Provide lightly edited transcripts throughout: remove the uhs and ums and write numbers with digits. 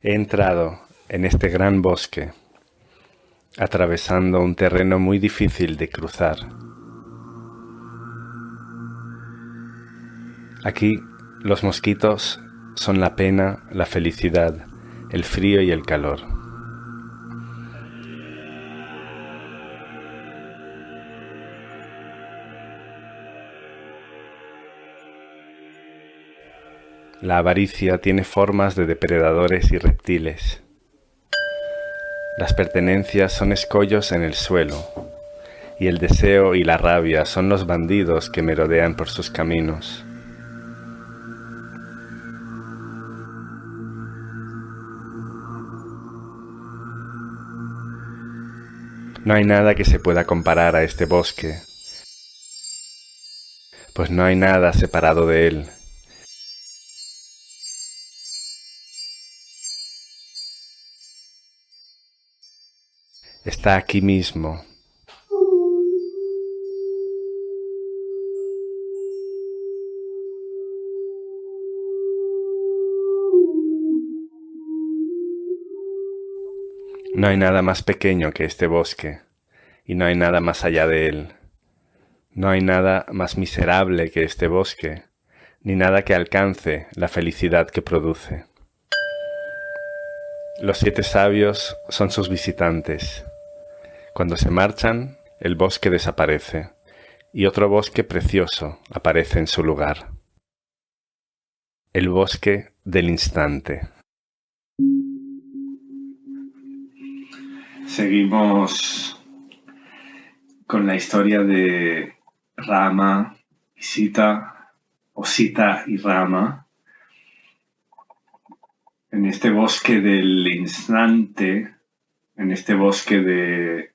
He entrado en este gran bosque, atravesando un terreno muy difícil de cruzar. Aquí los mosquitos son la pena, la felicidad, el frío y el calor. La avaricia tiene formas de depredadores y reptiles. Las pertenencias son escollos en el suelo, y el deseo y la rabia son los bandidos que merodean por sus caminos. No hay nada que se pueda comparar a este bosque, pues no hay nada separado de él. Está aquí mismo. No hay nada más pequeño que este bosque, y no hay nada más allá de él. No hay nada más miserable que este bosque, ni nada que alcance la felicidad que produce. Los 7 sabios son sus visitantes. Cuando se marchan, el bosque desaparece, y otro bosque precioso aparece en su lugar. El bosque del instante. Seguimos con la historia de Rama y Sita, o Sita y Rama, en este bosque del instante, en este bosque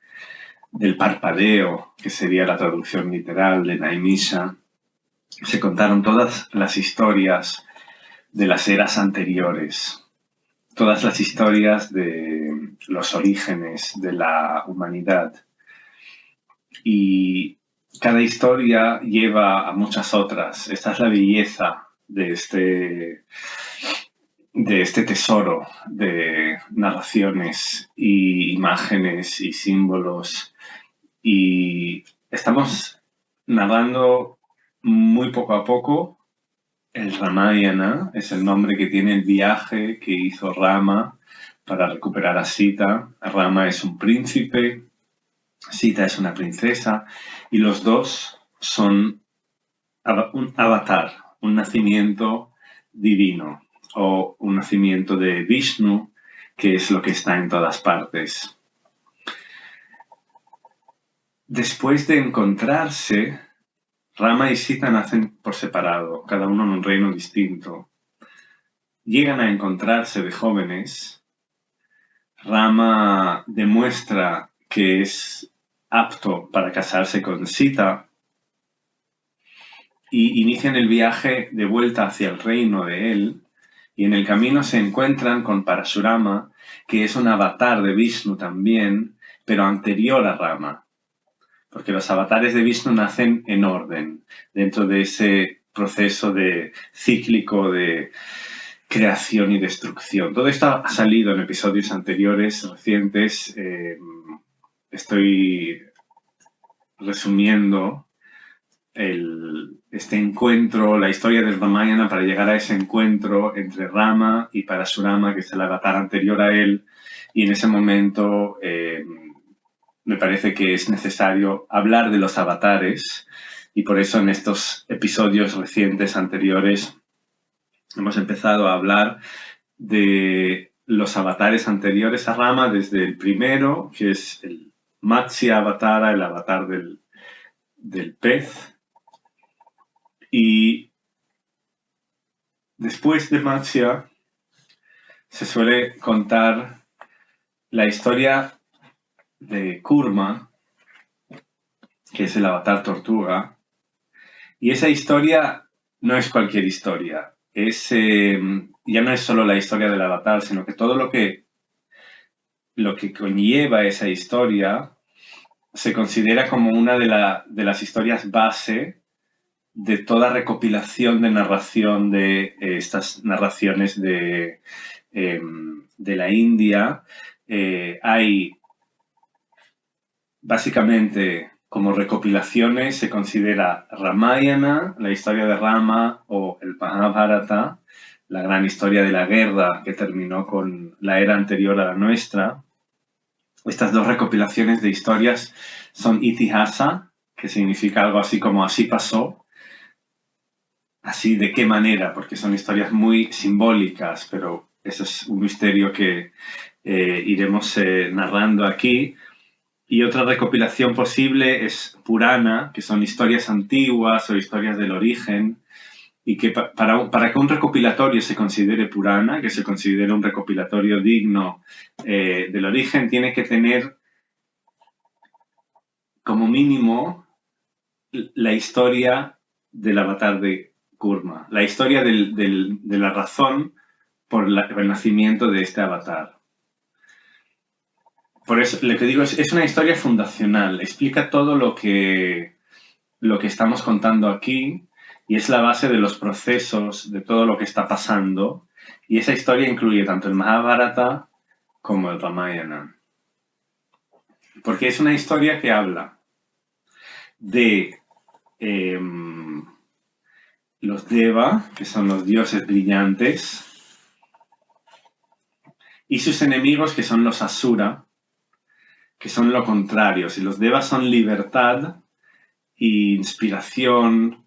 del parpadeo, que sería la traducción literal de Naimisha. Se contaron todas las historias de las eras anteriores, todas las historias de los orígenes de la humanidad. Y cada historia lleva a muchas otras. Esta es la belleza de este tesoro de narraciones y imágenes y símbolos. Y estamos narrando muy poco a poco. El Ramayana es el nombre que tiene el viaje que hizo Rama para recuperar a Sita. Rama es un príncipe, Sita es una princesa, y los dos son un avatar, un nacimiento divino o un nacimiento de Vishnu, que es lo que está en todas partes. Después de encontrarse, Rama y Sita nacen por separado, cada uno en un reino distinto. Llegan a encontrarse de jóvenes. Rama demuestra que es apto para casarse con Sita y inician el viaje de vuelta hacia el reino de él, y en el camino se encuentran con Parashurama, que es un avatar de Vishnu también, pero anterior a Rama, porque los avatares de Vishnu nacen en orden, dentro de ese proceso cíclico de creación y destrucción. Todo esto ha salido en episodios anteriores, recientes. Estoy resumiendo este encuentro, la historia del Ramayana para llegar a ese encuentro entre Rama y Parashurama, que es el avatar anterior a él, y en ese momento me parece que es necesario hablar de los avatares, y por eso en estos episodios recientes anteriores hemos empezado a hablar de los avatares anteriores a Rama, desde el primero, que es el Matsya Avatara, el avatar del pez. Y después de Matsya se suele contar la historia de Kurma, que es el avatar tortuga. Y esa historia no es cualquier historia. Ya no es solo la historia del avatar, sino que todo lo que conlleva esa historia se considera como una de las historias base de toda recopilación de narración de estas narraciones de de la India. Hay básicamente como recopilaciones, se considera Ramayana, la historia de Rama, o el Mahabharata, la gran historia de la guerra que terminó con la era anterior a la nuestra. Estas dos recopilaciones de historias son Itihasa, que significa algo así como así pasó. Así de qué manera, porque son historias muy simbólicas, pero eso es un misterio que iremos narrando aquí. Y otra recopilación posible es Purana, que son historias antiguas o historias del origen, y que para que un recopilatorio se considere Purana, que se considere un recopilatorio digno del origen, tiene que tener como mínimo la historia del avatar de Kurma, la historia de la razón por el nacimiento de este avatar. Por eso, lo que digo es una historia fundacional, explica todo lo que estamos contando aquí y es la base de los procesos, de todo lo que está pasando. Y esa historia incluye tanto el Mahabharata como el Ramayana. Porque es una historia que habla de los Deva, que son los dioses brillantes, y sus enemigos, que son los Asura, que son lo contrario. Si los Devas son libertad e inspiración,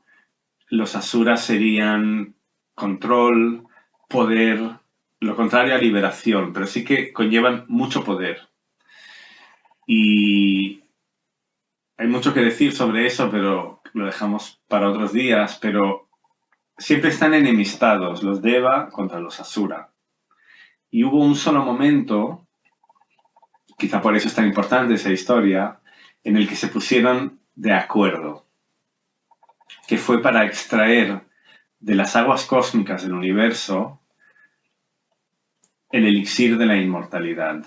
los Asuras serían control, poder, lo contrario a liberación, pero sí que conllevan mucho poder. Y hay mucho que decir sobre eso, pero lo dejamos para otros días, pero siempre están enemistados los Deva contra los Asura. Y hubo un solo momento, quizá por eso es tan importante esa historia, en el que se pusieron de acuerdo, que fue para extraer de las aguas cósmicas del universo el elixir de la inmortalidad.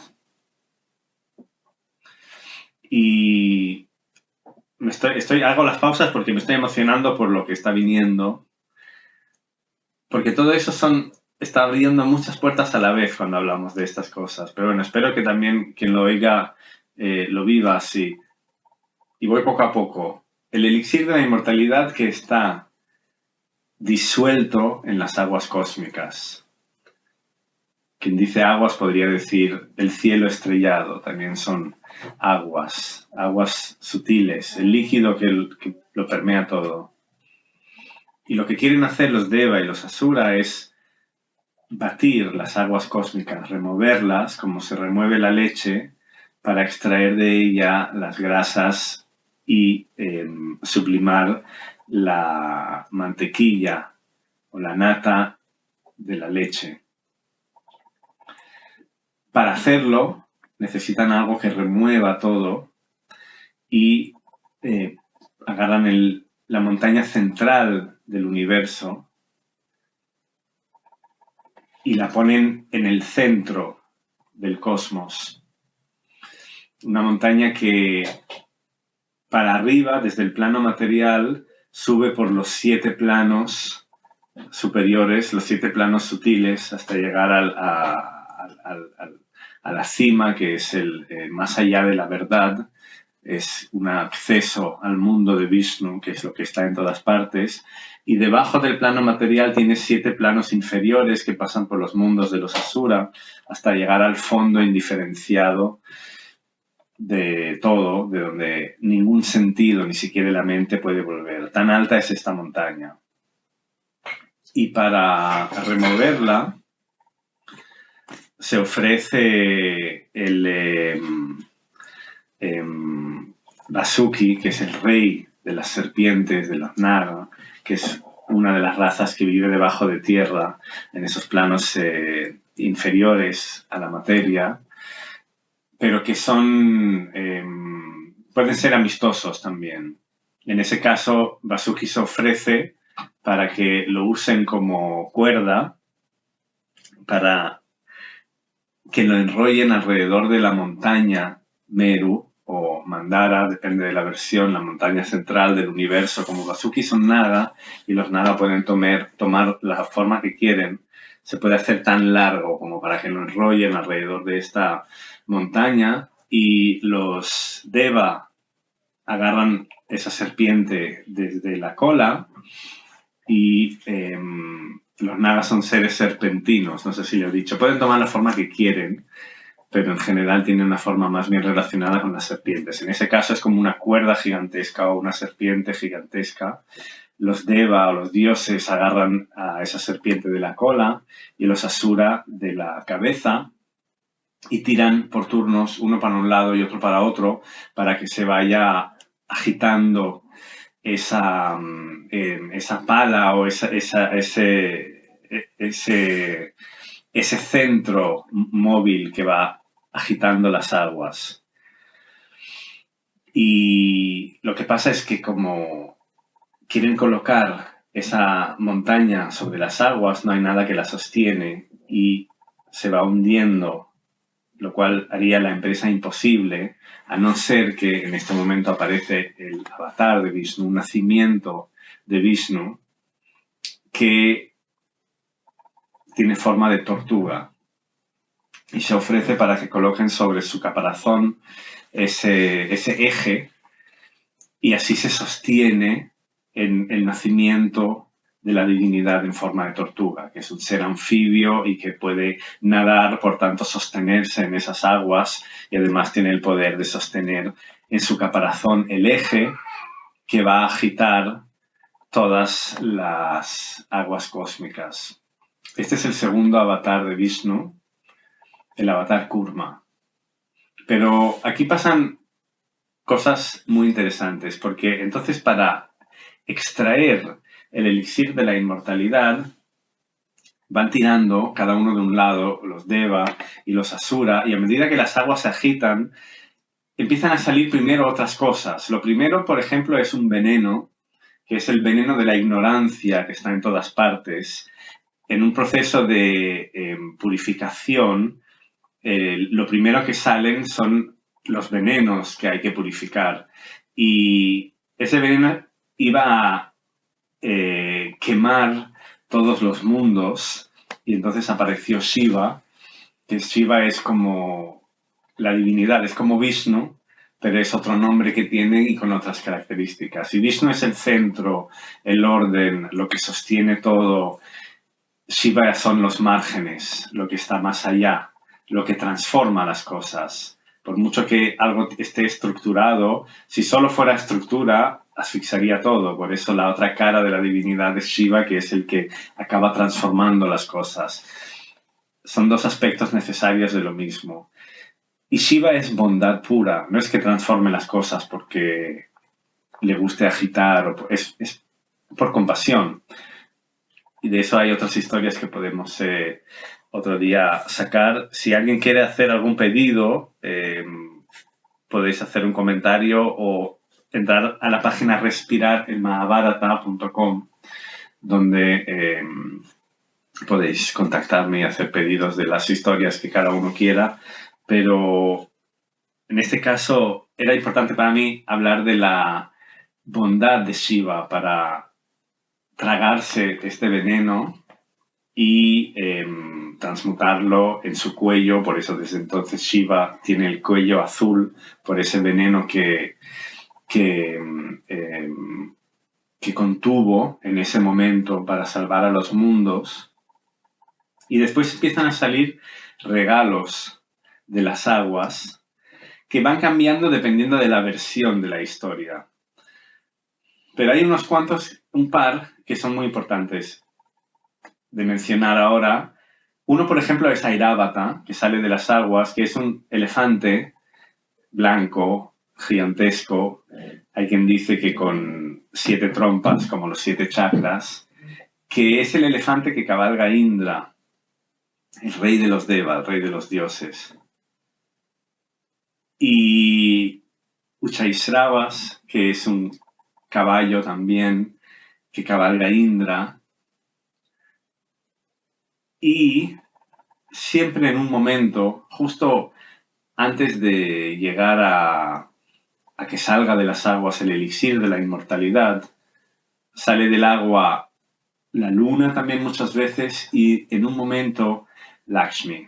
Y hago las pausas porque me estoy emocionando por lo que está viniendo, porque todo eso está abriendo muchas puertas a la vez cuando hablamos de estas cosas. Pero bueno, espero que también quien lo oiga lo viva así. Y voy poco a poco. El elixir de la inmortalidad que está disuelto en las aguas cósmicas. Quien dice aguas podría decir el cielo estrellado, también son aguas sutiles, el líquido que lo permea todo. Y lo que quieren hacer los Deva y los Asura es batir las aguas cósmicas, removerlas como se remueve la leche para extraer de ella las grasas y sublimar la mantequilla o la nata de la leche. Para hacerlo necesitan algo que remueva todo y agarran la montaña central del universo y la ponen en el centro del cosmos. Una montaña que para arriba, desde el plano material, sube por los 7 planos superiores, los 7 planos sutiles, hasta llegar a la cima, que es el más allá de la verdad. Es un acceso al mundo de Vishnu, que es lo que está en todas partes. Y debajo del plano material tiene 7 planos inferiores que pasan por los mundos de los Asura hasta llegar al fondo indiferenciado de todo, de donde ningún sentido, ni siquiera la mente puede volver. Tan alta es esta montaña. Y para removerla se ofrece el Vasuki, que es el rey de las serpientes, de los Naga, que es una de las razas que vive debajo de tierra, en esos planos inferiores a la materia, pero que pueden ser amistosos también. En ese caso, Vasuki se ofrece para que lo usen como cuerda, para que lo enrollen alrededor de la montaña Meru, o Mandara, depende de la versión, la montaña central del universo. Como Vasuki son Naga, y los Naga pueden tomar la forma que quieren, se puede hacer tan largo como para que lo enrollen alrededor de esta montaña, y los Deva agarran esa serpiente desde la cola, y los Nagas son seres serpentinos, no sé si lo he dicho, pueden tomar la forma que quieren, pero en general tienen una forma más bien relacionada con las serpientes. En ese caso es como una cuerda gigantesca o una serpiente gigantesca. Los Deva o los dioses agarran a esa serpiente de la cola y los Asura de la cabeza, y tiran por turnos, uno para un lado y otro para otro, para que se vaya agitando esa pala o ese centro móvil que va agitando las aguas. Y lo que pasa es que como quieren colocar esa montaña sobre las aguas, no hay nada que la sostiene y se va hundiendo, lo cual haría la empresa imposible, a no ser que en este momento aparece el avatar de Vishnu, un nacimiento de Vishnu que tiene forma de tortuga y se ofrece para que coloquen sobre su caparazón ese eje, y así se sostiene en el nacimiento de la divinidad en forma de tortuga, que es un ser anfibio y que puede nadar, por tanto sostenerse en esas aguas, y además tiene el poder de sostener en su caparazón el eje que va a agitar todas las aguas cósmicas. Este es el segundo avatar de Vishnu, el avatar Kurma. Pero aquí pasan cosas muy interesantes, porque entonces para extraer el elixir de la inmortalidad van tirando cada uno de un lado, los Deva y los Asura, y a medida que las aguas se agitan, empiezan a salir primero otras cosas. Lo primero, por ejemplo, es un veneno, que es el veneno de la ignorancia, que está en todas partes. En un proceso de purificación, lo primero que salen son los venenos que hay que purificar. Y ese veneno iba a quemar todos los mundos, y entonces apareció Shiva, que Shiva es como la divinidad, es como Vishnu, pero es otro nombre que tiene y con otras características. Y Vishnu es el centro, el orden, lo que sostiene todo. Shiva son los márgenes, lo que está más allá, lo que transforma las cosas. Por mucho que algo esté estructurado, si solo fuera estructura, asfixiaría todo. Por eso la otra cara de la divinidad es Shiva, que es el que acaba transformando las cosas. Son dos aspectos necesarios de lo mismo. Y Shiva es bondad pura, no es que transforme las cosas porque le guste agitar, es por compasión. Y de eso hay otras historias que podemos otro día sacar. Si alguien quiere hacer algún pedido, podéis hacer un comentario o entrar a la página respirarelmahabharata.com, donde podéis contactarme y hacer pedidos de las historias que cada uno quiera. Pero en este caso era importante para mí hablar de la bondad de Shiva para tragarse este veneno y transmutarlo en su cuello. Por eso desde entonces Shiva tiene el cuello azul, por ese veneno que contuvo en ese momento para salvar a los mundos. Y después empiezan a salir regalos de las aguas que van cambiando dependiendo de la versión de la historia. Pero hay unos cuantos, un par, que son muy importantes de mencionar ahora. Uno, por ejemplo, es Airavata, que sale de las aguas, que es un elefante blanco, gigantesco. Hay quien dice que con 7 trompas, como los 7 chakras, que es el elefante que cabalga Indra, el rey de los Deva, el rey de los dioses. Y Uchaisravas, que es un caballo también que cabalga Indra. Y siempre en un momento, justo antes de llegar a que salga de las aguas el elixir de la inmortalidad, sale del agua la luna también muchas veces y en un momento Lakshmi.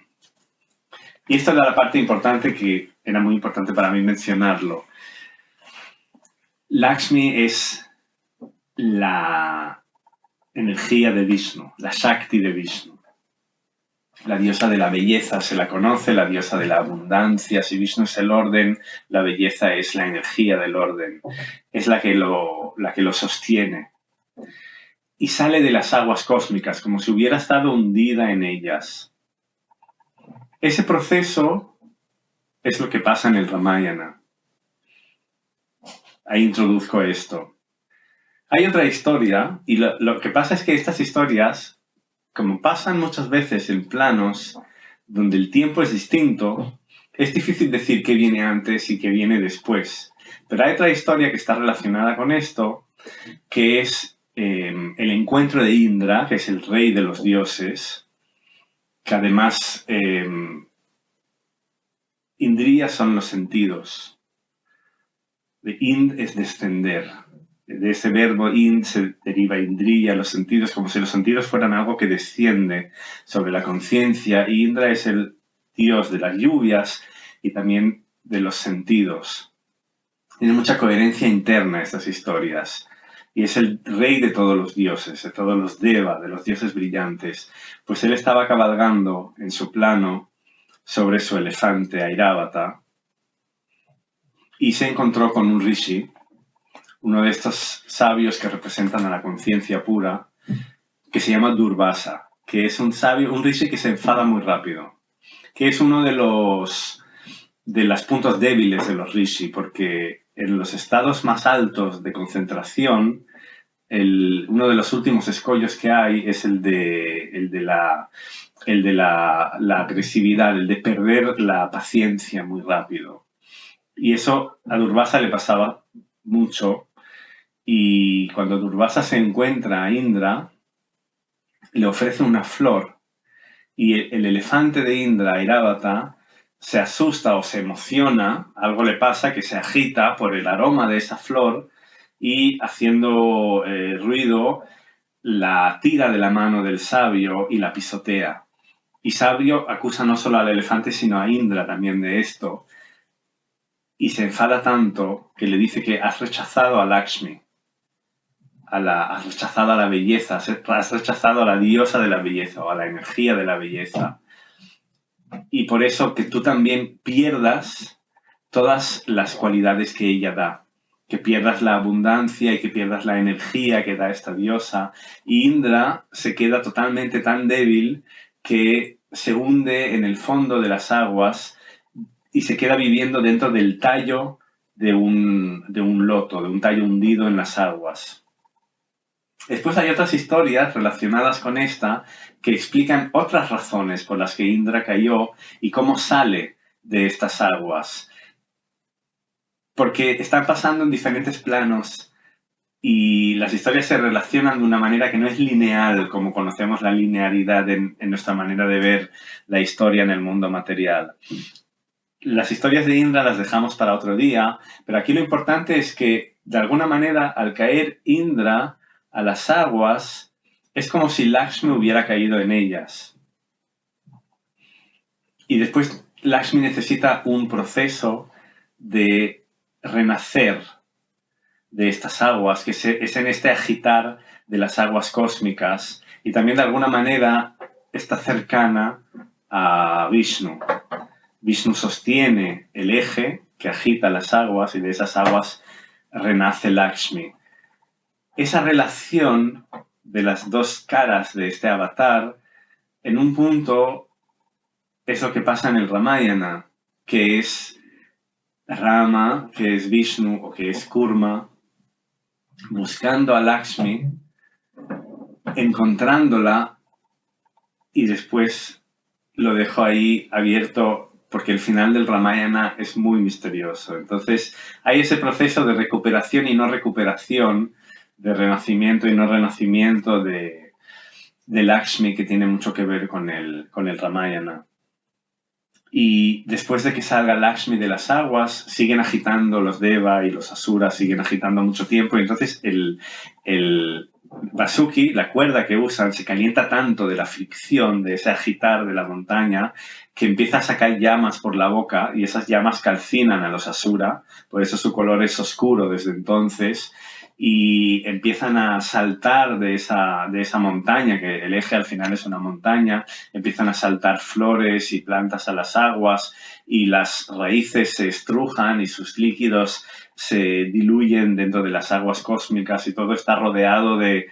Y esta era la parte importante que era muy importante para mí mencionarlo. Lakshmi es la energía de Vishnu, la Shakti de Vishnu. La diosa de la belleza se la conoce, la diosa de la abundancia. Si Vishnu es el orden, la belleza es la energía del orden. Es la que lo sostiene. Y sale de las aguas cósmicas, como si hubiera estado hundida en ellas. Ese proceso es lo que pasa en el Ramayana. Ahí introduzco esto. Hay otra historia, y lo que pasa es que estas historias, como pasan muchas veces en planos donde el tiempo es distinto, es difícil decir qué viene antes y qué viene después. Pero hay otra historia que está relacionada con esto, que es el encuentro de Indra, que es el rey de los dioses, que además Indriya son los sentidos. De Ind es descender. De ese verbo Ind se deriva Indriya, los sentidos, como si los sentidos fueran algo que desciende sobre la conciencia. Y Indra es el dios de las lluvias y también de los sentidos. Tiene mucha coherencia interna estas historias. Y es el rey de todos los dioses, de todos los Deva, de los dioses brillantes. Pues él estaba cabalgando en su plano sobre su elefante Airavata y se encontró con un rishi, uno de estos sabios que representan a la conciencia pura, que se llama Durvasa, que es un sabio, un rishi que se enfada muy rápido, que es uno de los puntos débiles de los rishi, porque en los estados más altos de concentración, uno de los últimos escollos que hay es el de la agresividad, el de perder la paciencia muy rápido. Y eso a Durvasa le pasaba mucho. Y cuando Durvasa se encuentra a Indra, le ofrece una flor. Y el elefante de Indra, Airavata, se asusta o se emociona, algo le pasa que se agita por el aroma de esa flor y haciendo ruido la tira de la mano del sabio y la pisotea. Y sabio acusa no solo al elefante sino a Indra también de esto. Y se enfada tanto que le dice que has rechazado a Lakshmi, has rechazado a la belleza, has rechazado a la diosa de la belleza o a la energía de la belleza. Y por eso que tú también pierdas todas las cualidades que ella da, que pierdas la abundancia y que pierdas la energía que da esta diosa. Y Indra se queda totalmente tan débil que se hunde en el fondo de las aguas y se queda viviendo dentro del tallo de un loto, de un tallo hundido en las aguas. Después hay otras historias relacionadas con esta que explican otras razones por las que Indra cayó y cómo sale de estas aguas. Porque están pasando en diferentes planos y las historias se relacionan de una manera que no es lineal, como conocemos la linealidad en nuestra manera de ver la historia en el mundo material. Las historias de Indra las dejamos para otro día, pero aquí lo importante es que, de alguna manera, al caer Indra a las aguas, es como si Lakshmi hubiera caído en ellas. Y después Lakshmi necesita un proceso de renacer de estas aguas, que es en este agitar de las aguas cósmicas, y también de alguna manera está cercana a Vishnu. Vishnu sostiene el eje que agita las aguas y de esas aguas renace Lakshmi. Esa relación de las dos caras de este avatar, en un punto, es lo que pasa en el Ramayana, que es Rama, que es Vishnu o que es Kurma, buscando a Lakshmi, encontrándola y después lo dejo ahí abierto porque el final del Ramayana es muy misterioso. Entonces hay ese proceso de recuperación y no recuperación, de renacimiento y no renacimiento de Lakshmi que tiene mucho que ver con el Ramayana. Y después de que salga Lakshmi de las aguas, siguen agitando los Deva y los Asuras, siguen agitando mucho tiempo. Y entonces Vasuki, la cuerda que usan, se calienta tanto de la fricción, de ese agitar de la montaña, que empieza a sacar llamas por la boca y esas llamas calcinan a los Asura, por eso su color es oscuro desde entonces, y empiezan a saltar de esa montaña, que el eje al final es una montaña, empiezan a saltar flores y plantas a las aguas y las raíces se estrujan y sus líquidos se diluyen dentro de las aguas cósmicas y todo está rodeado de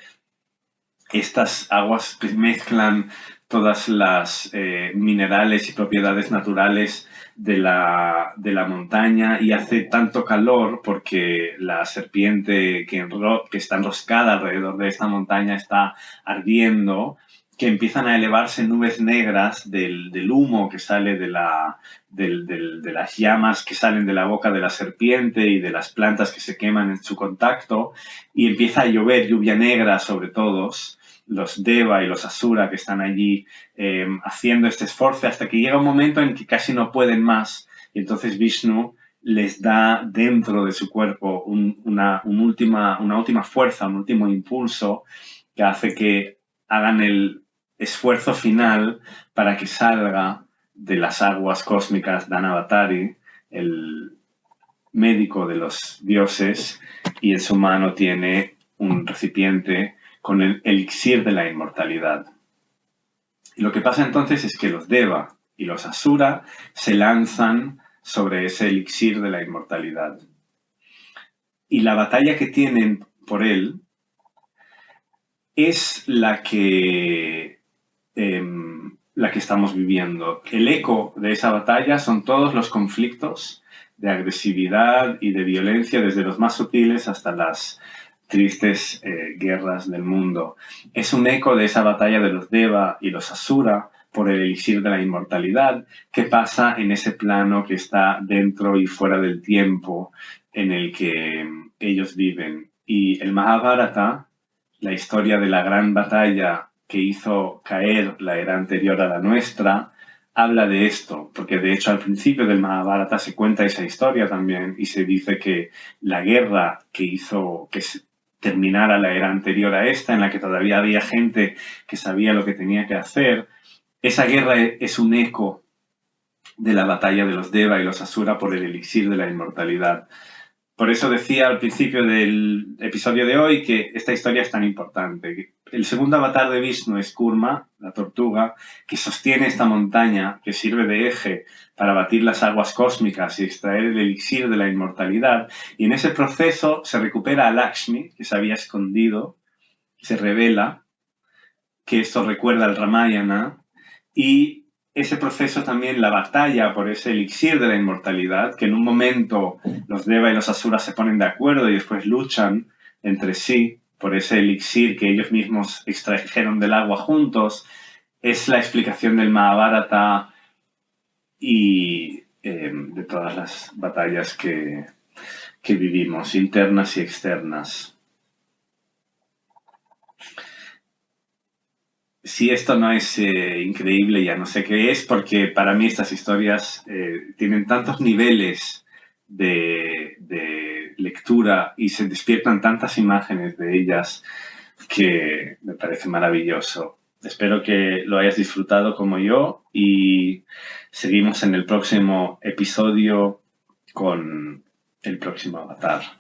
estas aguas que mezclan todas las minerales y propiedades naturales de la montaña y hace tanto calor porque la serpiente que está enroscada alrededor de esta montaña está ardiendo, que empiezan a elevarse nubes negras del humo que sale de las llamas que salen de la boca de la serpiente y de las plantas que se queman en su contacto, y empieza a llover lluvia negra sobre todos los Deva y los Asura que están allí haciendo este esfuerzo hasta que llega un momento en que casi no pueden más y entonces Vishnu les da dentro de su cuerpo una última fuerza, un último impulso que hace que hagan el esfuerzo final para que salga de las aguas cósmicas Danavatari, el médico de los dioses, y en su mano tiene un recipiente con el elixir de la inmortalidad. Y lo que pasa entonces es que los Deva y los Asura se lanzan sobre ese elixir de la inmortalidad. Y la batalla que tienen por él es la que estamos viviendo. El eco de esa batalla son todos los conflictos de agresividad y de violencia, desde los más sutiles hasta las tristes guerras del mundo. Es un eco de esa batalla de los Deva y los Asura por el elixir de la inmortalidad que pasa en ese plano que está dentro y fuera del tiempo en el que ellos viven. Y el Mahabharata, la historia de la gran batalla que hizo caer la era anterior a la nuestra, habla de esto, porque de hecho al principio del Mahabharata se cuenta esa historia también y se dice que la guerra que hizo que terminara la era anterior a esta, en la que todavía había gente que sabía lo que tenía que hacer, esa guerra es un eco de la batalla de los Deva y los Asura por el elixir de la inmortalidad. Por eso decía al principio del episodio de hoy que esta historia es tan importante. El segundo avatar de Vishnu es Kurma, la tortuga, que sostiene esta montaña, que sirve de eje para batir las aguas cósmicas y extraer el elixir de la inmortalidad. Y en ese proceso se recupera a Lakshmi, que se había escondido, se revela, que esto recuerda al Ramayana, y ese proceso también, la batalla por ese elixir de la inmortalidad, que en un momento los Deva y los Asura se ponen de acuerdo y después luchan entre sí por ese elixir que ellos mismos extrajeron del agua juntos, es la explicación del Mahabharata y de todas las batallas que vivimos, internas y externas. Si esto no es increíble, ya no sé qué es, porque para mí estas historias tienen tantos niveles de lectura y se despiertan tantas imágenes de ellas que me parece maravilloso. Espero que lo hayas disfrutado como yo y seguimos en el próximo episodio con el próximo avatar.